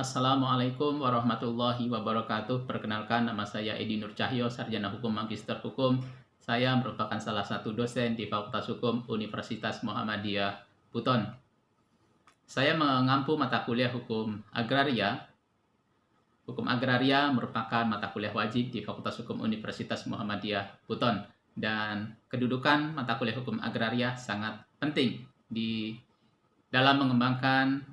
Assalamualaikum warahmatullahi wabarakatuh. Perkenalkan, nama saya Edi Nur Cahyo, Sarjana Hukum Magister Hukum. Saya merupakan salah satu dosen di Fakultas Hukum Universitas Muhammadiyah Buton. Saya mengampu mata kuliah Hukum Agraria. Hukum Agraria merupakan mata kuliah wajib di Fakultas Hukum Universitas Muhammadiyah Buton. Dan kedudukan mata kuliah Hukum Agraria sangat penting di dalam mengembangkan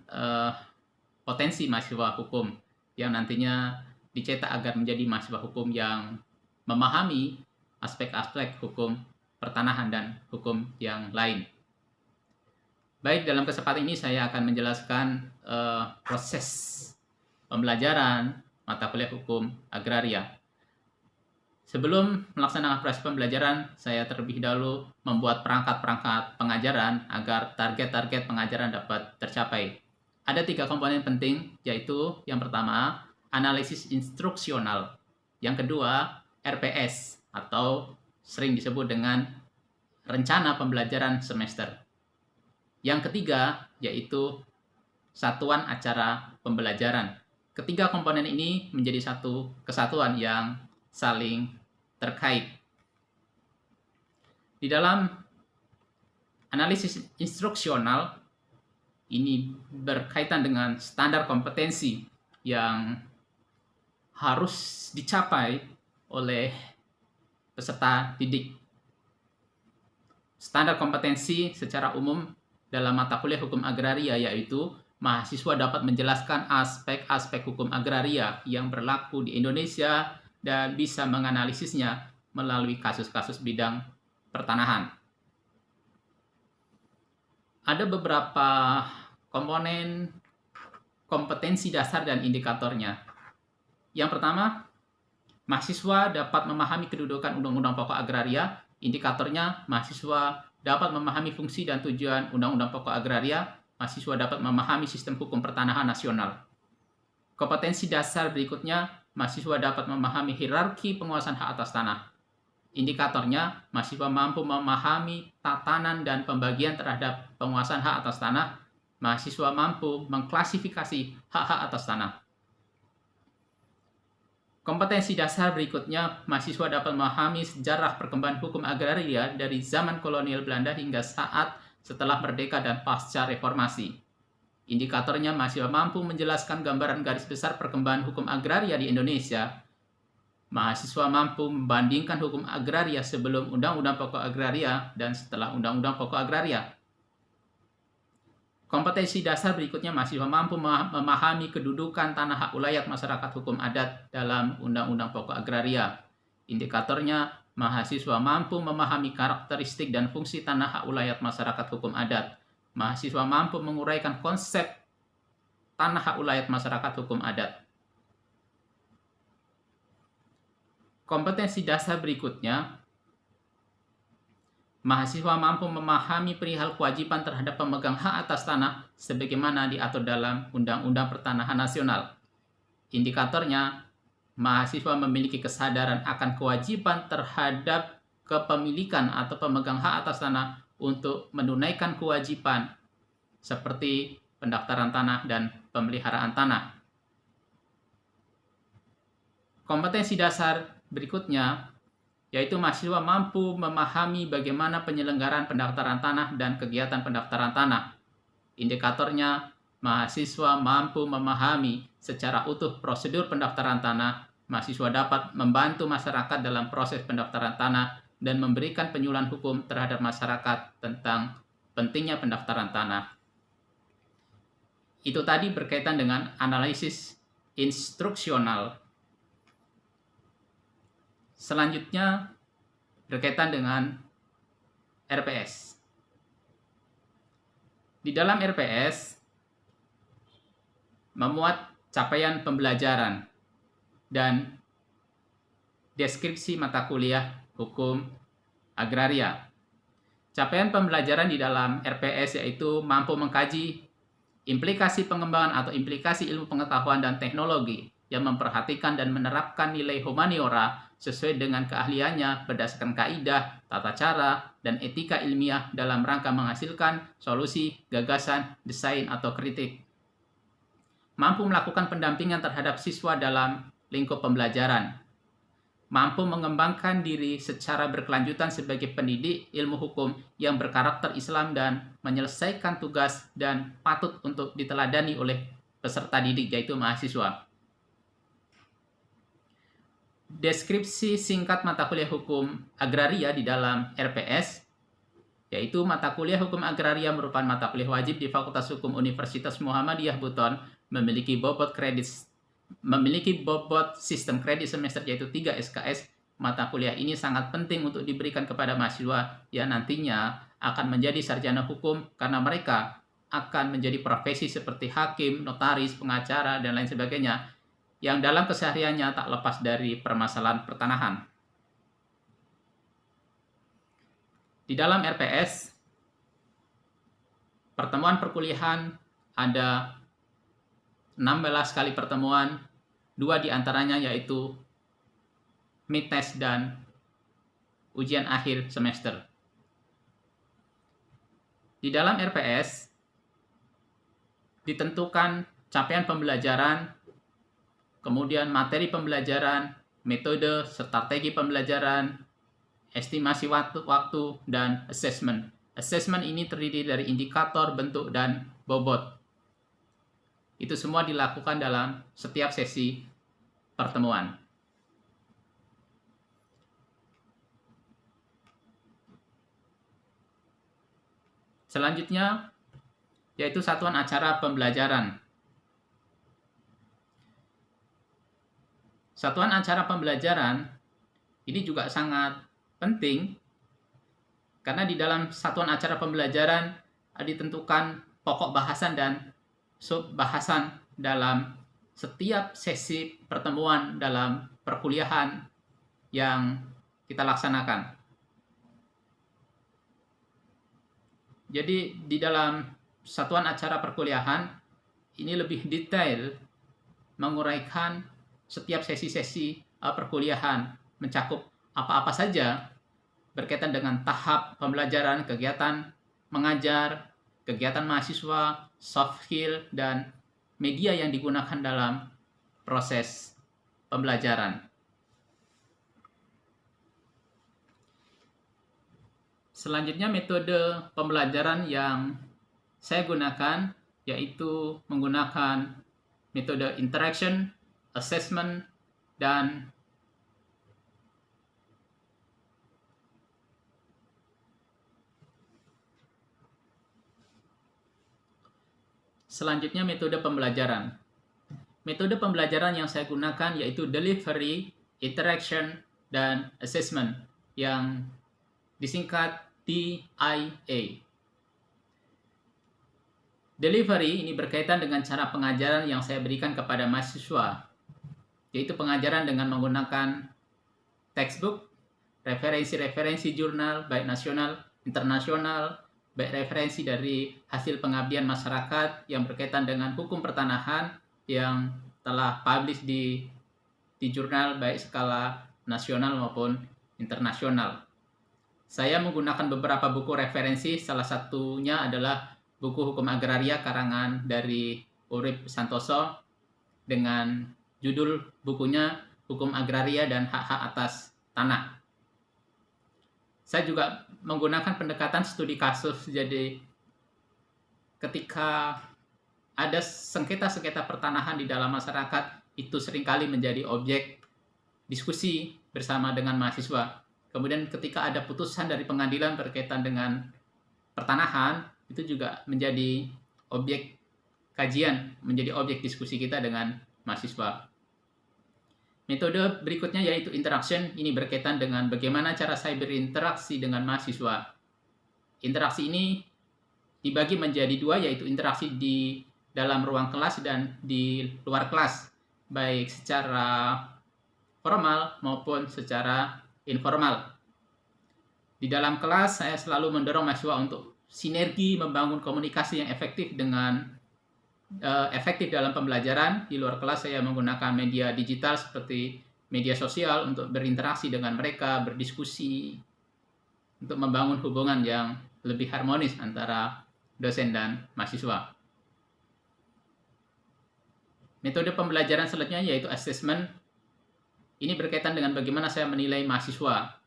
potensi mahasiswa hukum yang nantinya dicetak agar menjadi mahasiswa hukum yang memahami aspek-aspek hukum pertanahan dan hukum yang lain. Baik, dalam kesempatan ini saya akan menjelaskan proses pembelajaran mata kuliah hukum agraria. Sebelum melaksanakan proses pembelajaran, saya terlebih dahulu membuat perangkat-perangkat pengajaran agar target-target pengajaran dapat tercapai. Ada 3 komponen penting, yaitu yang pertama, analisis instruksional. Yang kedua, RPS, atau sering disebut dengan rencana pembelajaran semester. Yang ketiga, yaitu satuan acara pembelajaran. Ketiga komponen ini menjadi satu kesatuan yang saling terkait. Di dalam analisis instruksional, ini berkaitan dengan standar kompetensi yang harus dicapai oleh peserta didik. Standar kompetensi secara umum dalam mata kuliah hukum agraria yaitu mahasiswa dapat menjelaskan aspek-aspek hukum agraria yang berlaku di Indonesia dan bisa menganalisisnya melalui kasus-kasus bidang pertanahan. Ada beberapa komponen kompetensi dasar dan indikatornya. Yang pertama, mahasiswa dapat memahami kedudukan Undang-Undang Pokok Agraria. Indikatornya, mahasiswa dapat memahami fungsi dan tujuan Undang-Undang Pokok Agraria. Mahasiswa dapat memahami sistem hukum pertanahan nasional. Kompetensi dasar berikutnya, mahasiswa dapat memahami hierarki penguasaan hak atas tanah. Indikatornya, mahasiswa mampu memahami tatanan dan pembagian terhadap penguasaan hak atas tanah. Mahasiswa mampu mengklasifikasi hak-hak atas tanah. Kompetensi dasar berikutnya, mahasiswa dapat memahami sejarah perkembangan hukum agraria dari zaman kolonial Belanda hingga saat setelah merdeka dan pasca reformasi. Indikatornya, mahasiswa mampu menjelaskan gambaran garis besar perkembangan hukum agraria di Indonesia. Mahasiswa mampu membandingkan hukum agraria sebelum Undang-Undang Pokok Agraria dan setelah Undang-Undang Pokok Agraria. Kompetensi dasar berikutnya, mahasiswa mampu memahami kedudukan tanah hak ulayat masyarakat hukum adat dalam Undang-Undang Pokok Agraria. Indikatornya, mahasiswa mampu memahami karakteristik dan fungsi tanah hak ulayat masyarakat hukum adat. Mahasiswa mampu menguraikan konsep tanah hak ulayat masyarakat hukum adat. Kompetensi dasar berikutnya, mahasiswa mampu memahami perihal kewajiban terhadap pemegang hak atas tanah sebagaimana diatur dalam Undang-Undang Pertanahan Nasional. Indikatornya, mahasiswa memiliki kesadaran akan kewajiban terhadap kepemilikan atau pemegang hak atas tanah untuk menunaikan kewajiban seperti pendaftaran tanah dan pemeliharaan tanah. Kompetensi dasar berikutnya yaitu mahasiswa mampu memahami bagaimana penyelenggaraan pendaftaran tanah dan kegiatan pendaftaran tanah. Indikatornya, mahasiswa mampu memahami secara utuh prosedur pendaftaran tanah. Mahasiswa dapat membantu masyarakat dalam proses pendaftaran tanah dan memberikan penyuluhan hukum terhadap masyarakat tentang pentingnya pendaftaran tanah. Itu tadi berkaitan dengan analisis instruksional. Selanjutnya berkaitan dengan RPS. Di dalam RPS memuat capaian pembelajaran dan deskripsi mata kuliah hukum agraria. Capaian pembelajaran di dalam RPS yaitu mampu mengkaji implikasi pengembangan atau implikasi ilmu pengetahuan dan teknologi yang memperhatikan dan menerapkan nilai humaniora sesuai dengan keahliannya berdasarkan kaidah, tata cara, dan etika ilmiah dalam rangka menghasilkan solusi, gagasan, desain, atau kritik. mampu melakukan pendampingan terhadap siswa dalam lingkup pembelajaran, mampu mengembangkan diri secara berkelanjutan sebagai pendidik ilmu hukum yang berkarakter Islam dan menyelesaikan tugas dan patut untuk diteladani oleh peserta didik, yaitu mahasiswa. Deskripsi singkat mata kuliah hukum agraria di dalam RPS, yaitu mata kuliah hukum agraria merupakan mata kuliah wajib di Fakultas Hukum Universitas Muhammadiyah Buton, memiliki bobot sistem kredit semester yaitu 3 SKS. Mata kuliah ini sangat penting untuk diberikan kepada mahasiswa yang nantinya akan menjadi sarjana hukum karena mereka akan menjadi profesi seperti hakim, notaris, pengacara, dan lain sebagainya yang dalam kesehariannya tak lepas dari permasalahan pertanahan. Di dalam RPS, pertemuan perkuliahan ada 16 kali pertemuan, 2 diantaranya yaitu mid-test dan ujian akhir semester. Di dalam RPS, ditentukan capaian pembelajaran, kemudian materi pembelajaran, metode, strategi pembelajaran, estimasi waktu, dan assessment. Assessment ini terdiri dari indikator, bentuk, dan bobot. Itu semua dilakukan dalam setiap sesi pertemuan. Selanjutnya, yaitu satuan acara pembelajaran. Satuan acara pembelajaran ini juga sangat penting karena di dalam satuan acara pembelajaran ditentukan pokok bahasan dan sub bahasan dalam setiap sesi pertemuan dalam perkuliahan yang kita laksanakan. Jadi di dalam satuan acara perkuliahan ini lebih detail menguraikan setiap sesi-sesi perkuliahan, mencakup apa-apa saja berkaitan dengan tahap pembelajaran, kegiatan mengajar, kegiatan mahasiswa, soft skill, dan media yang digunakan dalam proses pembelajaran. Selanjutnya, metode pembelajaran yang saya gunakan yaitu menggunakan metode interaction, assessment, dan selanjutnya metode pembelajaran. Metode pembelajaran yang saya gunakan yaitu delivery, interaction, dan assessment yang disingkat DIA. Delivery ini berkaitan dengan cara pengajaran yang saya berikan kepada mahasiswa, yaitu pengajaran dengan menggunakan textbook, referensi-referensi jurnal, baik nasional, internasional, baik referensi dari hasil pengabdian masyarakat yang berkaitan dengan hukum pertanahan yang telah publish di jurnal baik skala nasional maupun internasional. Saya menggunakan beberapa buku referensi, salah satunya adalah buku Hukum Agraria karangan dari Urip Santoso dengan judul bukunya Hukum Agraria dan Hak-Hak Atas Tanah. Saya juga menggunakan pendekatan studi kasus, jadi ketika ada sengketa-sengketa pertanahan di dalam masyarakat, itu seringkali menjadi objek diskusi bersama dengan mahasiswa. Kemudian ketika ada putusan dari pengadilan berkaitan dengan pertanahan, itu juga menjadi objek kajian, menjadi objek diskusi kita dengan mahasiswa. Metode berikutnya yaitu interaction, ini berkaitan dengan bagaimana cara saya berinteraksi dengan mahasiswa. Interaksi ini dibagi menjadi 2, yaitu interaksi di dalam ruang kelas dan di luar kelas, baik secara formal maupun secara informal. Di dalam kelas, saya selalu mendorong mahasiswa untuk sinergi, membangun komunikasi yang efektif dalam pembelajaran. Di luar kelas, saya menggunakan media digital seperti media sosial untuk berinteraksi dengan mereka, berdiskusi, untuk membangun hubungan yang lebih harmonis antara dosen dan mahasiswa. Metode pembelajaran selanjutnya yaitu assessment. Ini berkaitan dengan bagaimana saya menilai mahasiswa.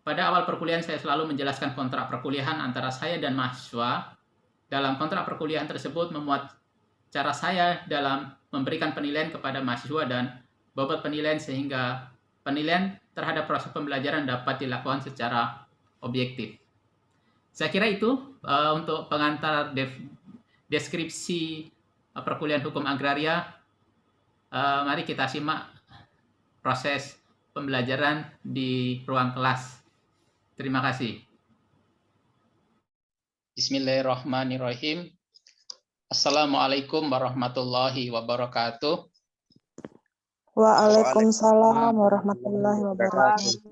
Pada awal perkuliahan saya selalu menjelaskan kontrak perkuliahan antara saya dan mahasiswa. Dalam kontrak perkuliahan tersebut memuat cara saya dalam memberikan penilaian kepada mahasiswa dan bobot penilaian sehingga penilaian terhadap proses pembelajaran dapat dilakukan secara objektif. Saya kira itu untuk pengantar deskripsi perkuliahan hukum agraria. Mari kita simak proses pembelajaran di ruang kelas. Terima kasih. Bismillahirrahmanirrahim. Assalamualaikum warahmatullahi wabarakatuh. Waalaikumsalam warahmatullahi wabarakatuh.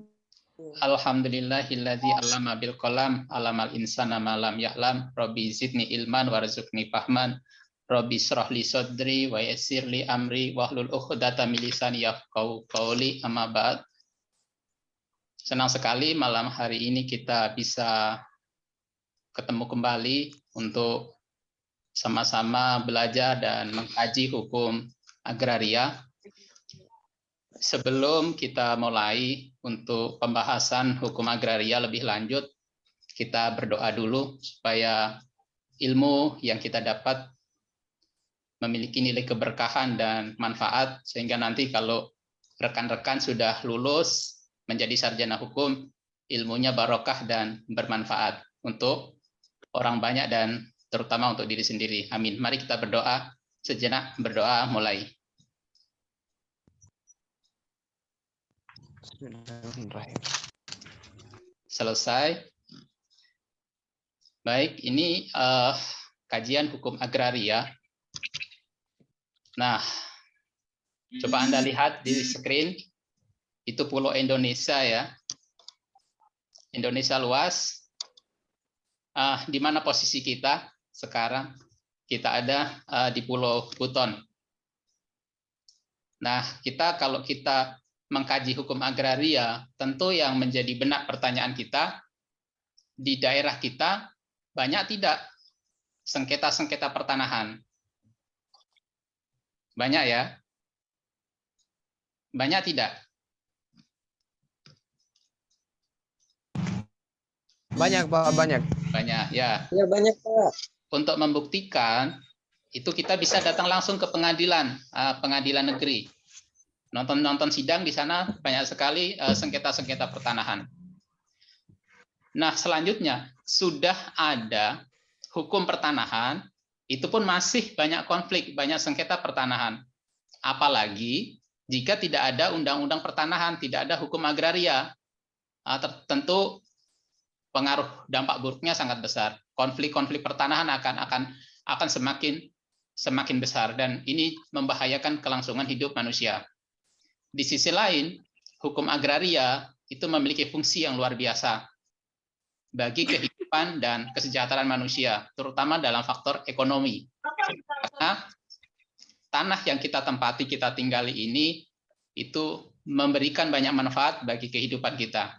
Alhamdulillahilladzi 'allama bil qalam 'allamal insana ma lam ya'lam. Rabbi zidni ilman warzuqni fahman. Rabbi shrah li sadri wa yassir li amri wahlul 'uqdatam min lisani yafqahu qawli. Amma ba'd. Senang sekali malam hari ini kita bisa ketemu kembali untuk sama-sama belajar dan mengkaji hukum agraria. Sebelum kita mulai untuk pembahasan hukum agraria lebih lanjut, kita berdoa dulu supaya ilmu yang kita dapat memiliki nilai keberkahan dan manfaat, sehingga nanti kalau rekan-rekan sudah lulus menjadi sarjana hukum, ilmunya barokah dan bermanfaat untuk orang banyak dan terutama untuk diri sendiri. Amin. Mari kita berdoa sejenak, berdoa mulai. Selesai. Baik, ini kajian hukum agraria. Nah, coba Anda lihat di screen, itu pulau Indonesia ya. Indonesia luas. Di mana posisi kita sekarang? Kita ada di Pulau Buton. Nah, kalau kita mengkaji hukum agraria, tentu yang menjadi benak pertanyaan kita, di daerah kita banyak tidak sengketa-sengketa pertanahan? Banyak ya? Banyak tidak? Banyak, Pak, banyak. Banyak ya. Ya banyak, Pak. Untuk membuktikan, itu kita bisa datang langsung ke pengadilan negeri. Nonton sidang di sana banyak sekali sengketa-sengketa pertanahan. Nah, selanjutnya sudah ada hukum pertanahan, itu pun masih banyak konflik, banyak sengketa pertanahan. Apalagi jika tidak ada undang-undang pertanahan, tidak ada hukum agraria, tentu pengaruh dampak buruknya sangat besar. Konflik-konflik pertanahan akan semakin besar dan ini membahayakan kelangsungan hidup manusia. Di sisi lain, hukum agraria itu memiliki fungsi yang luar biasa bagi kehidupan dan kesejahteraan manusia, terutama dalam faktor ekonomi. Karena tanah yang kita tempati, kita tinggali ini, itu memberikan banyak manfaat bagi kehidupan kita.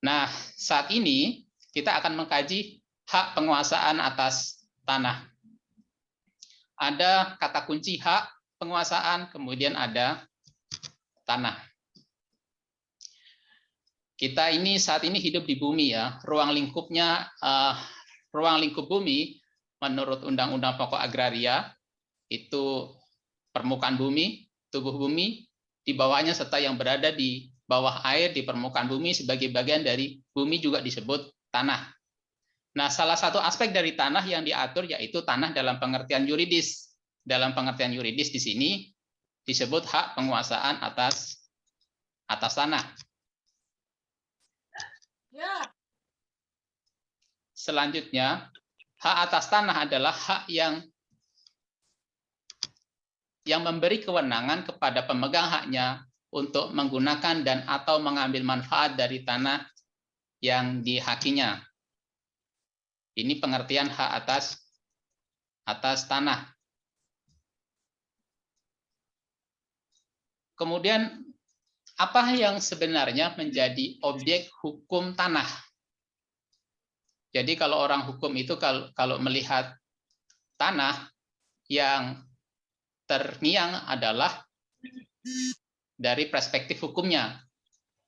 Nah, saat ini kita akan mengkaji hak penguasaan atas tanah. Ada kata kunci hak penguasaan, kemudian ada tanah. Kita ini saat ini hidup di bumi ya, ruang lingkup bumi menurut Undang-Undang Pokok Agraria itu permukaan bumi, tubuh bumi, di bawahnya serta yang berada di bawah air di permukaan bumi sebagai bagian dari bumi juga disebut tanah. Nah, salah satu aspek dari tanah yang diatur yaitu tanah dalam pengertian yuridis. Dalam pengertian yuridis di sini disebut hak penguasaan atas tanah. Selanjutnya, hak atas tanah adalah hak yang memberi kewenangan kepada pemegang haknya untuk menggunakan dan atau mengambil manfaat dari tanah yang dihakinya. Ini pengertian hak atas tanah. Kemudian apa yang sebenarnya menjadi objek hukum tanah? Jadi kalau orang hukum itu kalau melihat tanah yang terngiang adalah dari perspektif hukumnya.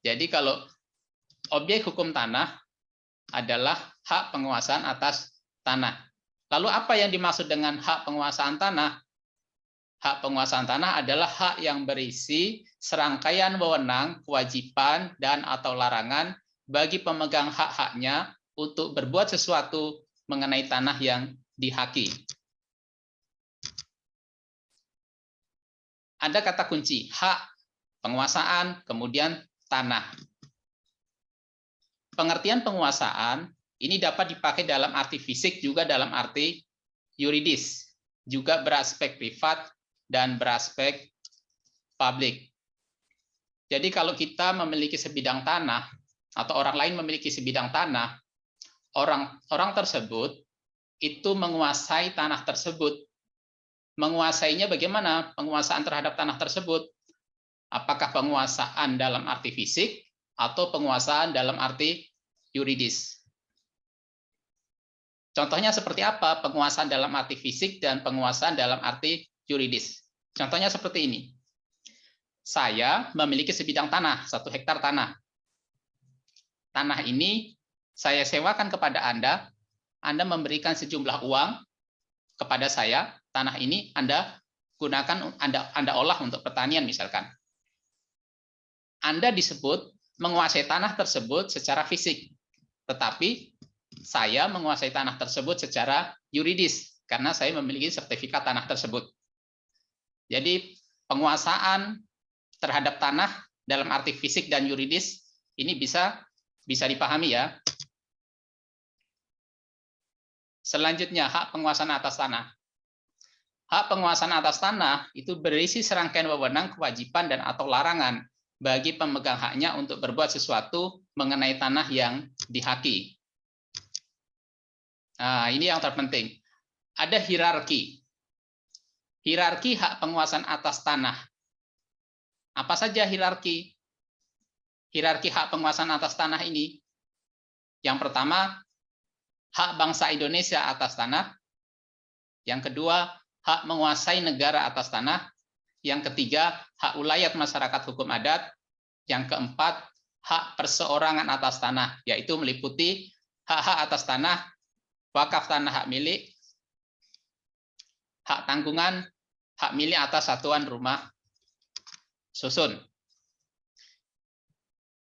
Jadi kalau objek hukum tanah adalah hak penguasaan atas tanah. Lalu apa yang dimaksud dengan hak penguasaan tanah? Hak penguasaan tanah adalah hak yang berisi serangkaian wewenang, kewajiban, dan atau larangan bagi pemegang hak-haknya untuk berbuat sesuatu mengenai tanah yang dihaki. Ada kata kunci, hak, penguasaan, kemudian tanah. Pengertian penguasaan ini dapat dipakai dalam arti fisik juga dalam arti yuridis, juga beraspek privat dan beraspek publik. Jadi kalau kita memiliki sebidang tanah atau orang lain memiliki sebidang tanah, orang tersebut itu menguasai tanah tersebut. Menguasainya bagaimana? Penguasaan terhadap tanah tersebut. Apakah penguasaan dalam arti fisik atau penguasaan dalam arti yuridis? Contohnya seperti apa? Penguasaan dalam arti fisik dan penguasaan dalam arti yuridis. Contohnya seperti ini. Saya memiliki sebidang tanah, 1 hektar tanah. Tanah ini saya sewakan kepada Anda memberikan sejumlah uang kepada saya, tanah ini Anda gunakan, Anda olah untuk pertanian misalkan. Anda disebut menguasai tanah tersebut secara fisik, tetapi saya menguasai tanah tersebut secara yuridis, karena saya memiliki sertifikat tanah tersebut. Jadi penguasaan terhadap tanah dalam arti fisik dan yuridis ini bisa dipahami ya. Selanjutnya hak penguasaan atas tanah. Hak penguasaan atas tanah itu berisi serangkaian wewenang, kewajiban dan atau larangan bagi pemegang haknya untuk berbuat sesuatu mengenai tanah yang dihaki. Nah, ini yang terpenting. Ada hierarki. Hierarki hak penguasaan atas tanah. Apa saja hierarki? Hierarki hak penguasaan atas tanah ini. Yang pertama, hak bangsa Indonesia atas tanah. Yang kedua, hak menguasai negara atas tanah. Yang ketiga, hak ulayat masyarakat hukum adat. Yang keempat, hak perseorangan atas tanah, yaitu meliputi hak-hak atas tanah, wakaf tanah hak milik, hak tanggungan, hak milik atas satuan rumah susun.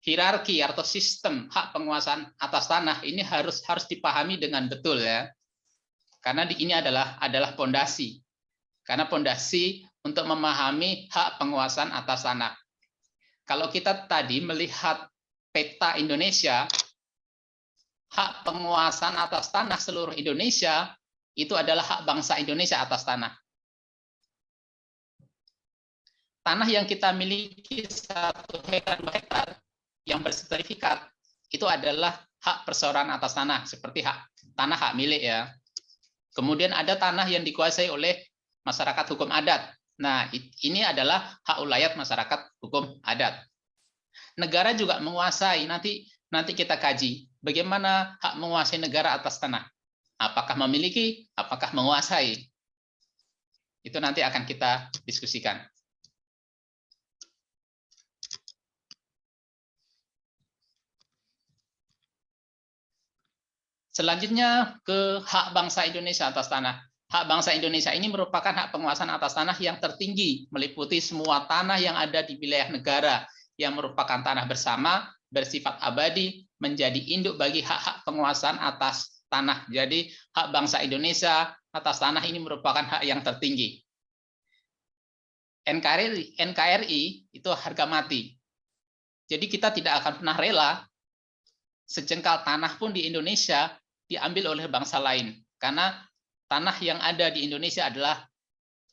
Hierarki atau sistem hak penguasaan atas tanah ini harus dipahami dengan betul ya. Karena ini adalah pondasi. Karena pondasi untuk memahami hak penguasaan atas tanah. Kalau kita tadi melihat peta Indonesia, hak penguasaan atas tanah seluruh Indonesia itu adalah hak bangsa Indonesia atas tanah. Tanah yang kita miliki 1 hektar 2 hektar yang bersertifikat itu adalah hak perseorangan atas tanah, seperti tanah hak milik ya. Kemudian ada tanah yang dikuasai oleh masyarakat hukum adat. Nah, ini adalah hak ulayat masyarakat hukum adat. Negara juga menguasai, nanti kita kaji bagaimana hak menguasai negara atas tanah. Apakah memiliki, apakah menguasai. Itu nanti akan kita diskusikan. Selanjutnya ke hak bangsa Indonesia atas tanah. Hak bangsa Indonesia ini merupakan hak penguasaan atas tanah yang tertinggi, meliputi semua tanah yang ada di wilayah negara yang merupakan tanah bersama, bersifat abadi, menjadi induk bagi hak-hak penguasaan atas tanah. Jadi hak bangsa Indonesia atas tanah ini merupakan hak yang tertinggi. NKRI itu harga mati. Jadi kita tidak akan pernah rela sejengkal tanah pun di Indonesia diambil oleh bangsa lain, karena tanah yang ada di Indonesia adalah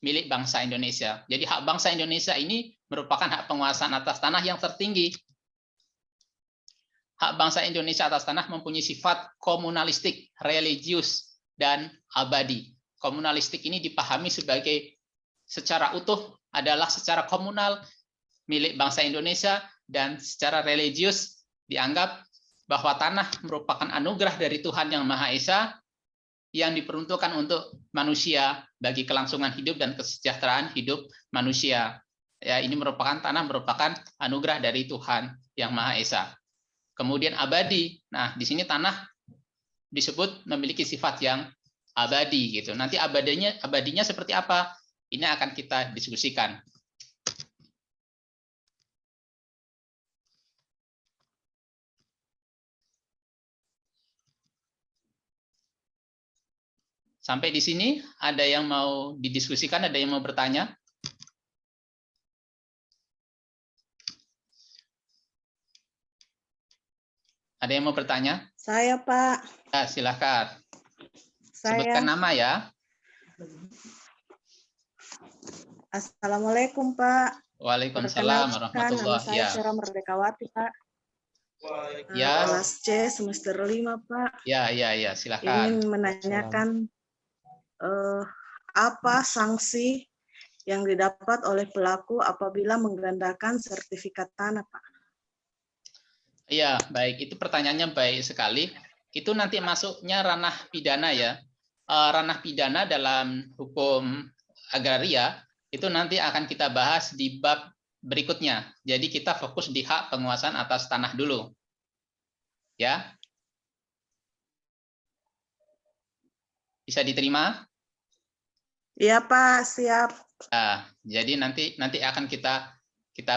milik bangsa Indonesia. Jadi hak bangsa Indonesia ini merupakan hak penguasaan atas tanah yang tertinggi. Hak bangsa Indonesia atas tanah mempunyai sifat komunalistik, religius, dan abadi. Komunalistik ini dipahami sebagai secara utuh adalah secara komunal milik bangsa Indonesia, dan secara religius dianggap bahwa tanah merupakan anugerah dari Tuhan Yang Maha Esa yang diperuntukkan untuk manusia bagi kelangsungan hidup dan kesejahteraan hidup manusia. Ya, ini merupakan anugerah dari Tuhan Yang Maha Esa. Kemudian abadi. Nah, di sini tanah disebut memiliki sifat yang abadi gitu. Nanti abadinya seperti apa? Ini akan kita diskusikan. Sampai di sini ada yang mau didiskusikan, ada yang mau bertanya? Ada yang mau bertanya? Saya, Pak. Ya, silakan. Saya. Sebutkan nama ya. Assalamualaikum, Pak. Waalaikumsalam Perkenalkan, warahmatullahi nama saya wabarakatuh. Syara Merdekawati, Pak. Ya. Kelas C, semester 5, Pak. Ya, silakan. Ingin menanyakan apa sanksi yang didapat oleh pelaku apabila menggandakan sertifikat tanah, Pak? Iya, baik. Itu pertanyaannya baik sekali. Itu nanti masuknya ranah pidana ya. Ranah pidana dalam hukum agraria itu nanti akan kita bahas di bab berikutnya. Jadi kita fokus di hak penguasaan atas tanah dulu. Ya. Bisa diterima? Iya, Pak, siap. Nah, jadi nanti akan kita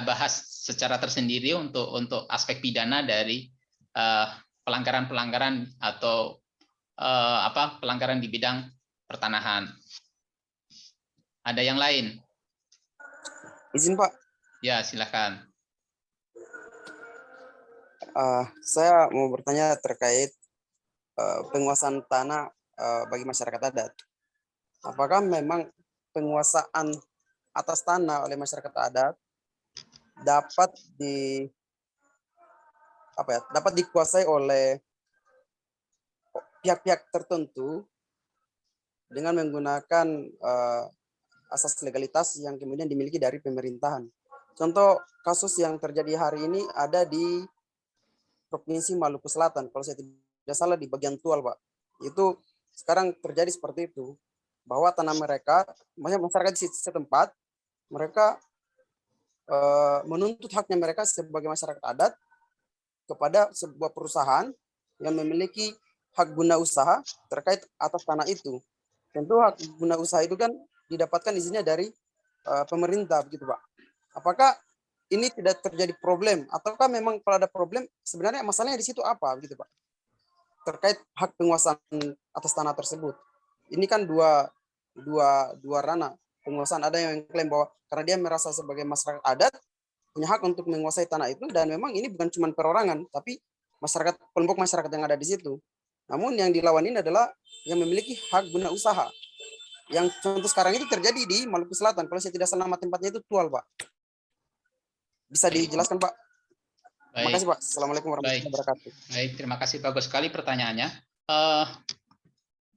bahas secara tersendiri untuk aspek pidana dari pelanggaran-pelanggaran atau pelanggaran di bidang pertanahan. Ada yang lain? Izin Pak, Ya, silakan. saya mau bertanya terkait penguasaan tanah bagi masyarakat adat. Apakah memang penguasaan atas tanah oleh masyarakat adat dapat dikuasai oleh pihak-pihak tertentu dengan menggunakan asas legalitas yang kemudian dimiliki dari pemerintahan. Contoh kasus yang terjadi hari ini ada di Provinsi Maluku Selatan, kalau saya tidak salah di bagian Tual, Pak. Itu sekarang terjadi seperti itu, bahwa tanah mereka, masyarakat di setempat, mereka menuntut haknya mereka sebagai masyarakat adat kepada sebuah perusahaan yang memiliki hak guna usaha terkait atas tanah itu. Tentu hak guna usaha itu kan didapatkan izinnya dari pemerintah, begitu Pak. Apakah ini tidak terjadi problem, ataukah memang kalau ada problem sebenarnya masalahnya di situ apa, begitu Pak? Terkait hak penguasaan atas tanah tersebut. Ini kan dua ranah penguasaan. Ada yang klaim bahwa karena dia merasa sebagai masyarakat adat punya hak untuk menguasai tanah itu, dan memang ini bukan cuma perorangan, tapi masyarakat, kelompok masyarakat yang ada di situ. Namun yang dilawan ini adalah yang memiliki hak guna usaha. Yang contoh sekarang itu terjadi di Maluku Selatan. Kalau saya tidak salah nama tempatnya itu Tual, Pak. Bisa dijelaskan, Pak? Baik. Terima kasih, Pak. Assalamualaikum warahmatullahi wabarakatuh. Baik, terima kasih. Bagus sekali pertanyaannya.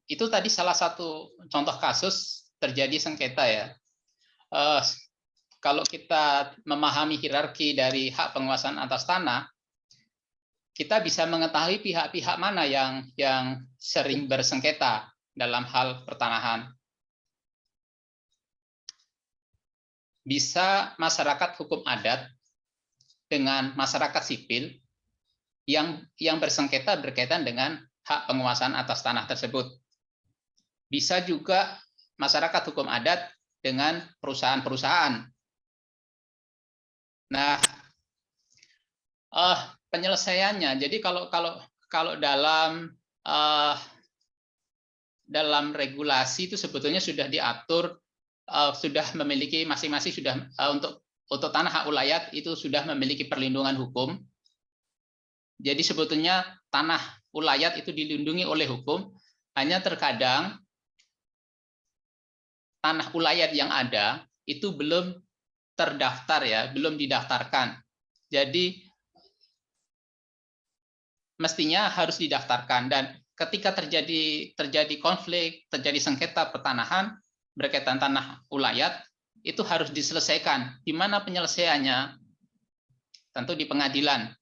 Itu tadi salah satu contoh kasus terjadi sengketa ya. Kalau kita memahami hierarki dari hak penguasaan atas tanah, kita bisa mengetahui pihak-pihak mana yang sering bersengketa dalam hal pertanahan. Bisa masyarakat hukum adat dengan masyarakat sipil yang bersengketa berkaitan dengan hak penguasaan atas tanah tersebut. Bisa juga masyarakat hukum adat dengan perusahaan-perusahaan. Nah, penyelesaiannya, jadi kalau dalam regulasi itu sebetulnya sudah diatur, sudah memiliki masing-masing sudah untuk tanah hak ulayat itu sudah memiliki perlindungan hukum. Jadi sebetulnya tanah ulayat itu dilindungi oleh hukum, hanya terkadang tanah ulayat yang ada itu belum terdaftar ya, belum didaftarkan. Jadi mestinya harus didaftarkan, dan ketika terjadi konflik, terjadi sengketa pertanahan berkaitan tanah ulayat, itu harus diselesaikan. Di mana penyelesaiannya? Tentu di pengadilan.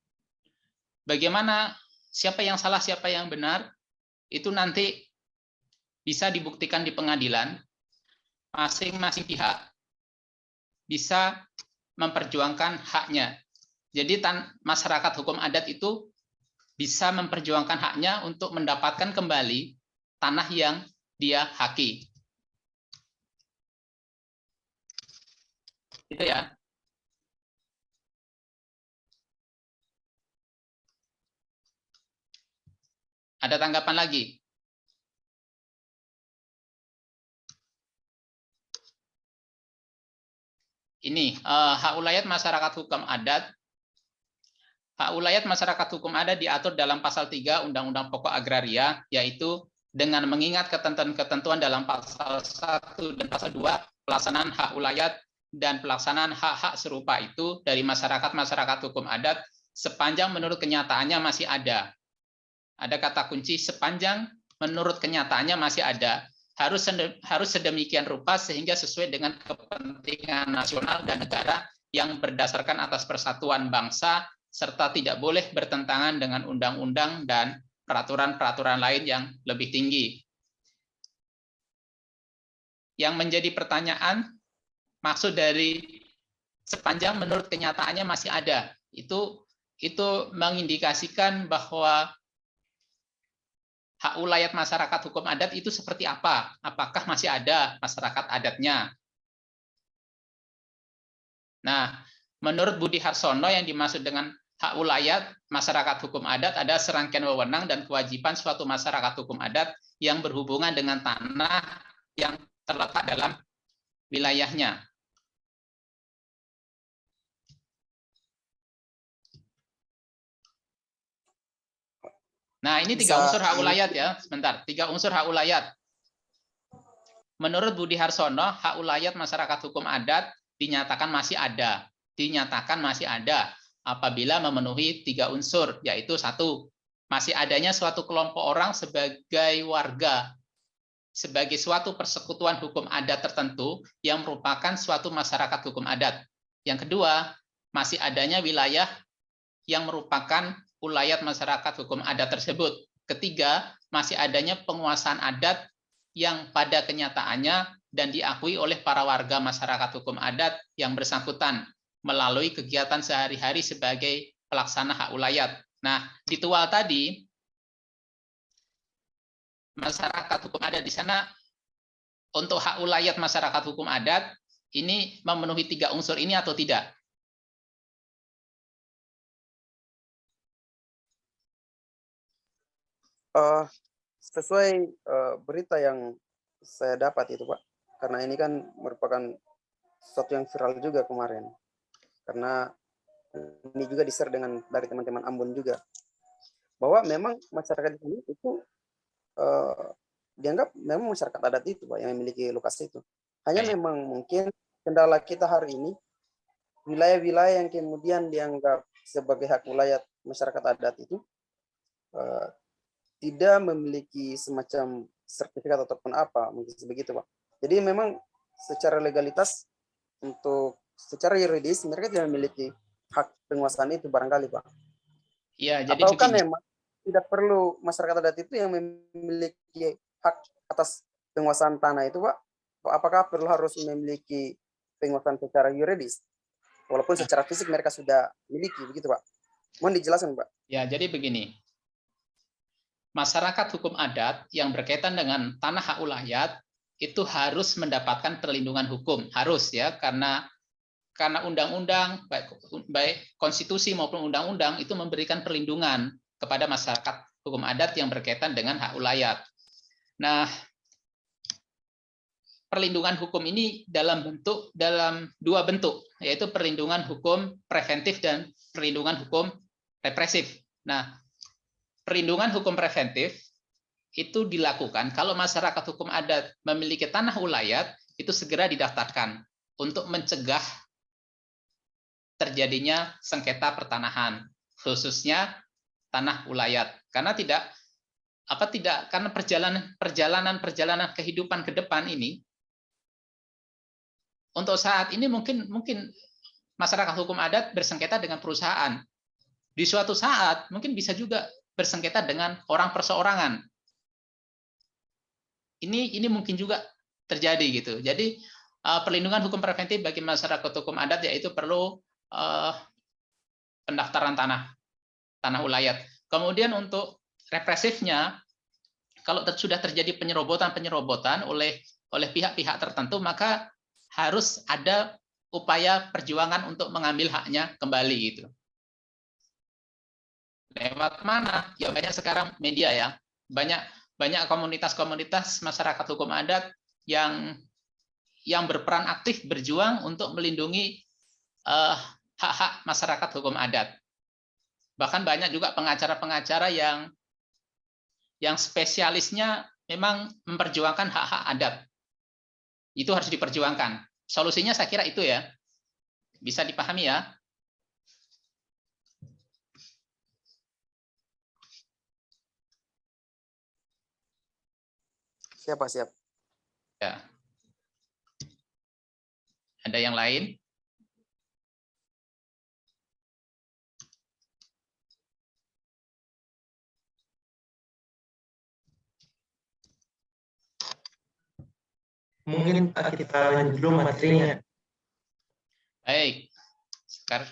Bagaimana siapa yang salah, siapa yang benar, itu nanti bisa dibuktikan di pengadilan, masing-masing pihak bisa memperjuangkan haknya. Jadi masyarakat hukum adat itu bisa memperjuangkan haknya untuk mendapatkan kembali tanah yang dia haki. Itu ya. Ada tanggapan lagi? Ini hak ulayat masyarakat hukum adat. Hak ulayat masyarakat hukum adat diatur dalam pasal 3 Undang-Undang Pokok Agraria, yaitu dengan mengingat ketentuan-ketentuan dalam pasal 1 dan pasal 2, pelaksanaan hak ulayat dan pelaksanaan hak-hak serupa itu dari masyarakat hukum adat sepanjang menurut kenyataannya masih ada. Ada kata kunci sepanjang menurut kenyataannya masih ada. Harus sedemikian rupa sehingga sesuai dengan kepentingan nasional dan negara yang berdasarkan atas persatuan bangsa, serta tidak boleh bertentangan dengan undang-undang dan peraturan-peraturan lain yang lebih tinggi. Yang menjadi pertanyaan, maksud dari sepanjang menurut kenyataannya masih ada, itu mengindikasikan bahwa hak ulayat masyarakat hukum adat itu seperti apa? Apakah masih ada masyarakat adatnya? Nah, menurut Budi Harsono yang dimaksud dengan hak ulayat masyarakat hukum adat ada serangkaian wewenang dan kewajiban suatu masyarakat hukum adat yang berhubungan dengan tanah yang terletak dalam wilayahnya. Nah, ini 3 unsur hak ulayat ya. Sebentar, 3 unsur hak ulayat. Menurut Budi Harsono, hak ulayat masyarakat hukum adat dinyatakan masih ada. Dinyatakan masih ada apabila memenuhi 3 unsur, yaitu 1, masih adanya suatu kelompok orang sebagai warga, sebagai suatu persekutuan hukum adat tertentu yang merupakan suatu masyarakat hukum adat. Yang kedua, masih adanya wilayah yang merupakan ulayat masyarakat hukum adat tersebut. Ketiga, masih adanya penguasaan adat yang pada kenyataannya dan diakui oleh para warga masyarakat hukum adat yang bersangkutan melalui kegiatan sehari-hari sebagai pelaksana hak ulayat. Nah, di tual tadi, masyarakat hukum adat di sana, untuk hak ulayat masyarakat hukum adat, ini memenuhi 3 unsur ini atau tidak? Sesuai berita yang saya dapat itu Pak, karena ini kan merupakan sesuatu yang viral juga kemarin, karena ini juga di-share dari teman-teman Ambon juga, bahwa memang masyarakat ini itu dianggap memang masyarakat adat itu Pak yang memiliki lokasi itu. Hanya memang mungkin kendala kita hari ini, wilayah-wilayah yang kemudian dianggap sebagai hak wilayah masyarakat adat itu tidak memiliki semacam sertifikat ataupun apa, mungkin begitu Pak. Jadi memang secara legalitas untuk secara yuridis mereka tidak memiliki hak penguasaan itu barangkali Pak. Iya, jadi ataukah begini. memang tidak perlu masyarakat adat itu yang memiliki hak atas penguasaan tanah itu Pak? Apakah perlu harus memiliki penguasaan secara yuridis? Walaupun secara fisik mereka sudah miliki, begitu Pak. Mohon dijelaskan Pak. Ya, jadi begini. Masyarakat hukum adat yang berkaitan dengan tanah hak ulayat itu harus mendapatkan perlindungan hukum, harus ya, karena undang-undang baik konstitusi maupun undang-undang itu memberikan perlindungan kepada masyarakat hukum adat yang berkaitan dengan hak ulayat. Nah, perlindungan hukum ini dalam 2 bentuk, yaitu perlindungan hukum preventif dan perlindungan hukum represif. Nah, perlindungan hukum preventif itu dilakukan kalau masyarakat hukum adat memiliki tanah ulayat, itu segera didaftarkan untuk mencegah terjadinya sengketa pertanahan, khususnya tanah ulayat. Karena karena perjalanan kehidupan ke depan ini, untuk saat ini mungkin masyarakat hukum adat bersengketa dengan perusahaan. Di suatu saat mungkin bisa juga bersengketa dengan orang perseorangan. ini mungkin juga terjadi gitu. Jadi perlindungan hukum preventif bagi masyarakat hukum adat yaitu perlu pendaftaran tanah ulayat. Kemudian untuk represifnya, kalau sudah terjadi penyerobotan oleh pihak-pihak tertentu, maka harus ada upaya perjuangan untuk mengambil haknya kembali gitu. Lewat mana? Ya banyak sekarang media ya. Banyak komunitas-komunitas masyarakat hukum adat yang berperan aktif berjuang untuk melindungi hak-hak masyarakat hukum adat. Bahkan banyak juga pengacara-pengacara yang spesialisnya memang memperjuangkan hak-hak adat. Itu harus diperjuangkan. Solusinya saya kira itu ya. Bisa dipahami ya. Siap. Ya. Ada yang lain? Mungkin kita lanjut dulu materinya. Baik. Sekarang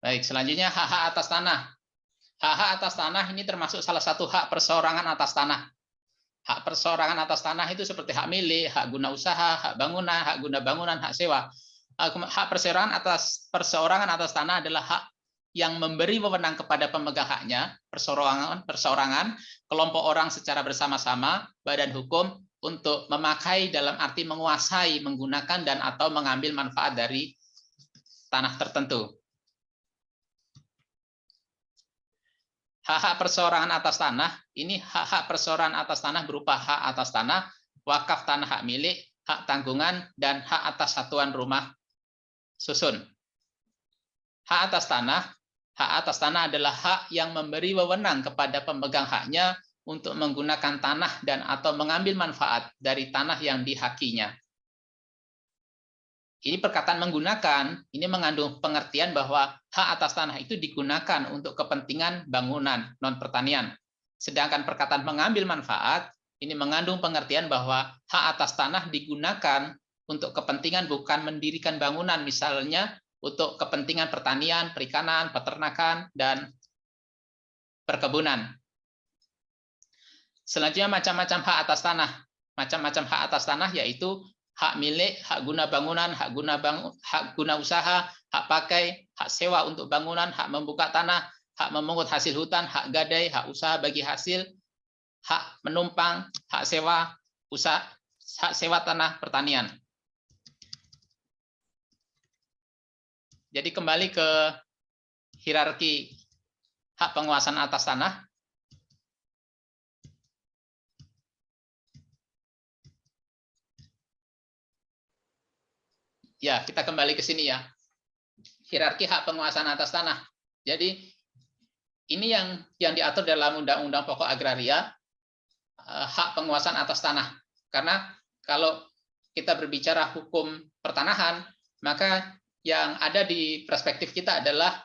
baik, selanjutnya hak-hak atas tanah. Hak-hak atas tanah ini termasuk salah satu hak perseorangan atas tanah. Hak perseorangan atas tanah itu seperti hak milik, hak guna usaha, hak bangunan, hak guna bangunan, hak sewa. Hak perseorangan atas tanah adalah hak yang memberi wewenang kepada pemegang haknya, perseorangan, kelompok orang secara bersama-sama, badan hukum untuk memakai dalam arti menguasai, menggunakan dan atau mengambil manfaat dari tanah tertentu. Hak-hak perseorangan atas tanah, ini hak-hak perseorangan atas tanah berupa hak atas tanah, wakaf tanah hak milik, hak tanggungan, dan hak atas satuan rumah susun. Hak atas tanah adalah hak yang memberi wewenang kepada pemegang haknya untuk menggunakan tanah dan atau mengambil manfaat dari tanah yang dihakinya. Ini perkataan menggunakan, ini mengandung pengertian bahwa hak atas tanah itu digunakan untuk kepentingan bangunan, non-pertanian. Sedangkan perkataan mengambil manfaat, ini mengandung pengertian bahwa hak atas tanah digunakan untuk kepentingan bukan mendirikan bangunan, misalnya untuk kepentingan pertanian, perikanan, peternakan, dan perkebunan. Selanjutnya macam-macam hak atas tanah. Macam-macam hak atas tanah yaitu hak milik, hak guna bangunan, hak guna usaha, hak pakai, hak sewa untuk bangunan, hak membuka tanah, hak memungut hasil hutan, hak gadai, hak usaha bagi hasil, hak menumpang, hak sewa usaha, hak sewa tanah pertanian. Jadi kembali ke hierarki hak penguasaan atas tanah. Ya, kita kembali ke sini ya. Hierarki hak penguasaan atas tanah. Jadi ini yang diatur dalam Undang-Undang Pokok Agraria, hak penguasaan atas tanah. Karena kalau kita berbicara hukum pertanahan, maka yang ada di perspektif kita adalah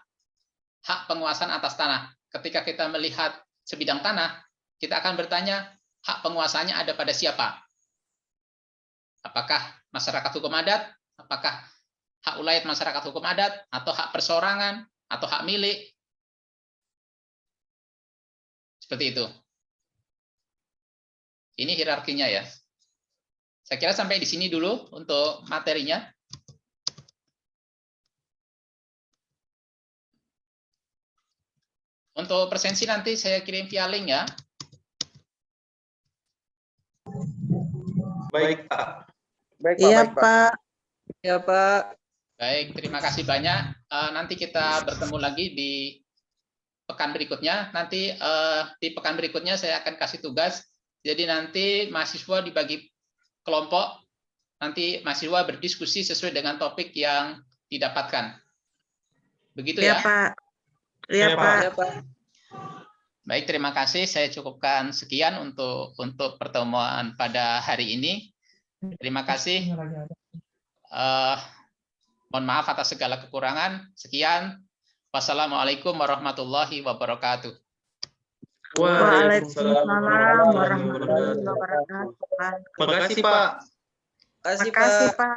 hak penguasaan atas tanah. Ketika kita melihat sebidang tanah, kita akan bertanya, hak penguasaannya ada pada siapa? Apakah masyarakat hukum adat? Apakah hak ulayat masyarakat hukum adat, atau hak perseorangan, atau hak milik? Seperti itu. Ini hierarkinya ya. Saya kira sampai di sini dulu untuk materinya. Untuk presensi nanti saya kirim via link ya. Baik, Pak. Baik, Pak. Iya, Baik, Pak. Pak. Ya, Pak. Baik, terima kasih banyak. Nanti kita bertemu lagi di pekan berikutnya. Nanti di pekan berikutnya saya akan kasih tugas. Jadi nanti mahasiswa dibagi kelompok. Nanti mahasiswa berdiskusi sesuai dengan topik yang didapatkan. Begitu Iya, ya? Pak. Iya, Iya, Pak. Ya, Pak. Baik, terima kasih. Saya cukupkan sekian untuk pertemuan pada hari ini. Terima kasih. Mohon maaf atas segala kekurangan. Sekian. Wassalamualaikum warahmatullahi wabarakatuh. Waalaikumsalam warahmatullahi wabarakatuh. Terima kasih, Pak. Terima kasih, Pak.